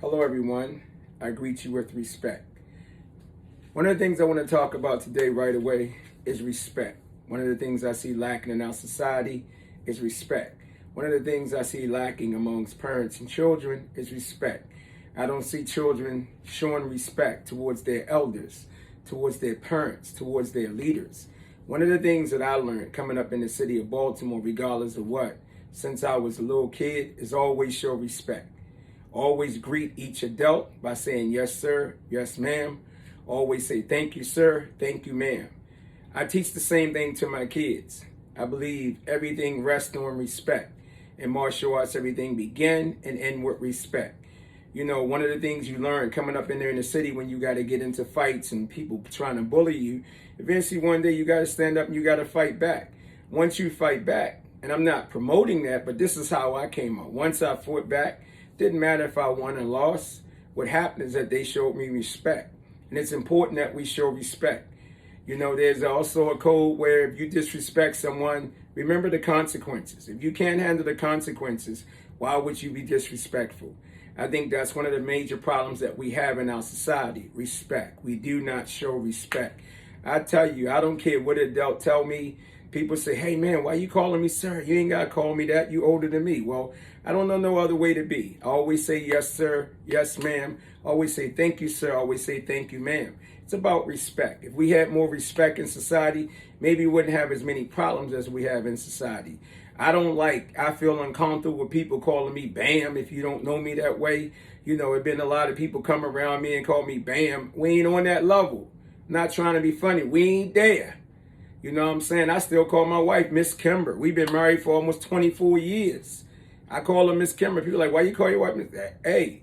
Hello, everyone. I greet you with respect. One of the things I want to talk about today right away is respect. One of the things I see lacking in our society is respect. One of the things I see lacking amongst parents and children is respect. I don't see children showing respect towards their elders, towards their parents, towards their leaders. One of the things that I learned coming up in the city of Baltimore, regardless of what, since I was a little kid, is always show respect. Always greet each adult by saying yes, sir, yes, ma'am. Always say thank you, sir, thank you, ma'am. I teach the same thing to my kids. I believe everything rests on respect. In martial arts, everything begin and end with respect. You know, one of the things you learn coming up in there in the city when you got to get into fights and people trying to bully you, eventually one day you got to stand up and you got to fight back. Once you fight back, and I'm not promoting that, but this is how I came up. Once I fought back, didn't matter if I won or lost. What happened is that they showed me respect. And it's important that we show respect. You know, there's also a code where if you disrespect someone, remember the consequences. If you can't handle the consequences, why would you be disrespectful? I think that's one of the major problems that we have in our society, respect. We do not show respect. I tell you, I don't care what adult tell me. People say, hey man, why you calling me sir? You ain't got to call me that. You older than me. Well, I don't know no other way to be. I always say yes, sir. Yes, ma'am. Always say thank you, sir. Always say thank you, ma'am. It's about respect. If we had more respect in society, maybe we wouldn't have as many problems as we have in society. I feel uncomfortable with people calling me Bam if you don't know me that way. You know, there's been a lot of people come around me and call me Bam. We ain't on that level. Not trying to be funny. We ain't there. You know what I'm saying? I still call my wife Miss Kimber. We've been married for almost 24 years. I call her Miss Kimber. People are like, why you call your wife Miss? Hey,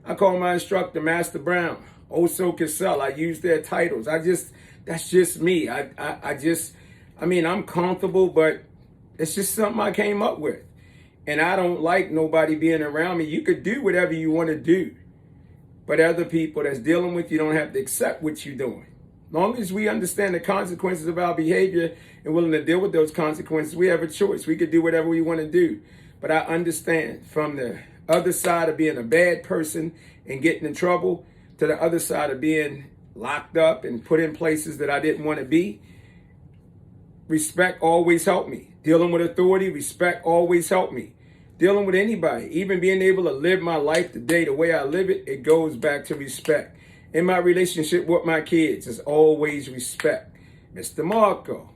I call my instructor Master Brown. Oso Cassell. I use their titles. That's just me. I'm comfortable, but it's just something I came up with. And I don't like nobody being around me. You could do whatever you want to do. But other people that's dealing with you don't have to accept what you're doing. As long as we understand the consequences of our behavior and willing to deal with those consequences, we have a choice. We could do whatever we want to do. But I understand from the other side of being a bad person and getting in trouble to the other side of being locked up and put in places that I didn't want to be, respect always helped me. Dealing with authority, respect always helped me. Dealing with anybody, even being able to live my life today the way I live it, it goes back to respect. In my relationship with my kids, it's always respect. Mr. Marco,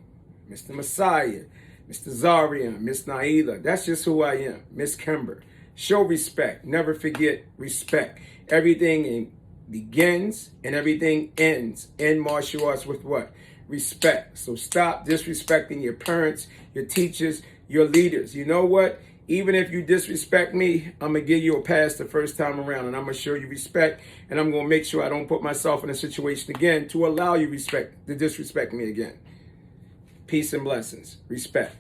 Mr. Messiah, Mr. Zarian, Miss Naila, that's just who I am. Miss Kimber. Show respect. Never forget respect. Everything begins and everything ends in martial arts with what? Respect. So stop disrespecting your parents, your teachers, your leaders. You know what? Even if you disrespect me, I'm going to give you a pass the first time around, and I'm going to show you respect, and I'm going to make sure I don't put myself in a situation again to allow you to disrespect me again. Peace and blessings. Respect.